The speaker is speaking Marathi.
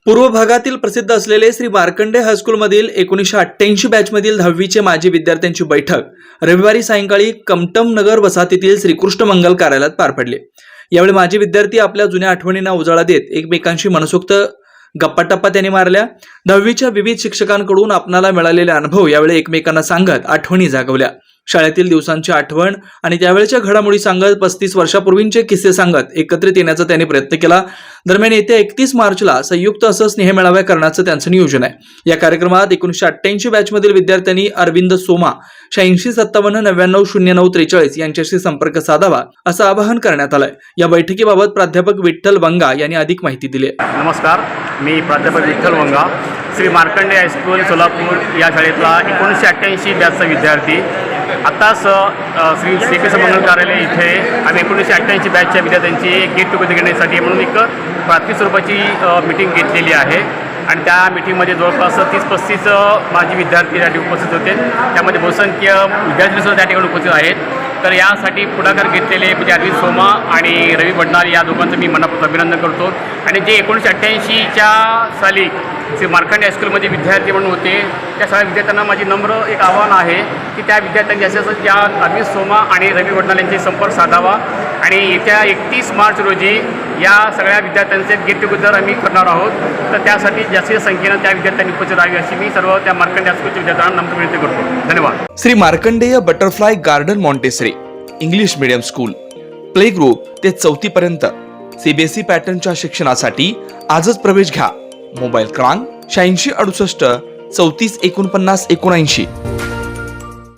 पूर्व भागातील प्रसिद्ध असलेले श्री मार्कंडे हायस्कूलमधील 1988 बॅचमधील 10वीचे माजी विद्यार्थ्यांची बैठक रविवारी सायंकाळी कमटम नगर वसाहतीतील श्रीकृष्ण मंगल कार्यालयात पार पडली। यावेळी माजी विद्यार्थी आपल्या जुन्या आठवणींना उजाळा देत एकमेकांशी मनसोक्त गप्पाटप्पा त्यांनी मारल्या। 10वीच्या विविध शिक्षकांकडून आपणाला मिळालेले अनुभव यावेळी एकमेकांना सांगत आठवणी जागवल्या। शाळेतील दिवसांची आठवण आणि त्यावेळच्या घडामोडी सांगत 35 वर्षापूर्वींचे किस्से सांगत एकत्रित येण्याचा त्यांनी प्रयत्न केला। दरम्यान येत्या 31 मार्चला संयुक्त असं स्नेहमेळावा करण्याचं त्यांचं नियोजन आहे। या कार्यक्रमात 1988 बॅचमधील विद्यार्थ्यांनी अरविंद सोमा 8657990943 यांच्याशी संपर्क साधावा असं आवाहन करण्यात आलंय। या बैठकीबाबत प्राध्यापक विठ्ठल वंगा यांनी अधिक माहिती दिली। नमस्कार, मी प्राध्यापक विठ्ठल वंगा, श्री मार्कंडे हायस्कूल सोलापूर या शाळेतला 1988 बॅचचा विद्यार्थी। आत्ताच श्रीकृष्ण मंगल कार्यालय इथे आम्ही 1988 बॅचच्या विद्यार्थ्यांची गेट टुगेदर घेण्यासाठी म्हणून एक प्राथमिक स्वरूपाची मीटिंग घेतलेली आहे आणि त्या मीटिंगमध्ये जवळपास 30-35 माजी विद्यार्थी त्या ठिकाणी उपस्थित होते। त्यामध्ये बहुसंख्य विद्यार्थीसुद्धा त्या ठिकाणी उपस्थित आहेत। तर यासाठी पुढाकार घेतलेले म्हणजे अरविंद सोमा आणि रवी भंडारी या दोघांचं मी मनापासून अभिनंदन करतो। आणि जे 1988च्या साली जे मार्कंडे हायस्कूलमध्ये विद्यार्थी म्हणून होते त्या सगळ्या विद्यार्थ्यांना माझी नम्र एक आव्हान आहे की त्या विद्यार्थ्यांनी जास्तीत या अरविंद सोमा आणि रवी भंडारी यांचे संपर्क साधावा आणि येत्या 31 मार्च रोजी या सगळ्या विद्यार्थ्यांचे गेट टुगेदर आम्ही करणार आहोत। तर त्यासाठी जास्तीत संख्येनं त्या विद्यार्थ्यांनी उपस्थित राहावी अशी मी सर्व त्या मार्कंडे हायस्कूलच्या विद्यार्थ्यांना नम्र विनंती करतो। धन्यवाद। Shri Markandey butterfly garden montessori English medium school play group ते 4थी पर्यंत सीबीएसई पॅटर्नच्या शिक्षणासाठी आजच प्रवेश घ्या। मोबाईल क्रमांक 8668 34 49 79।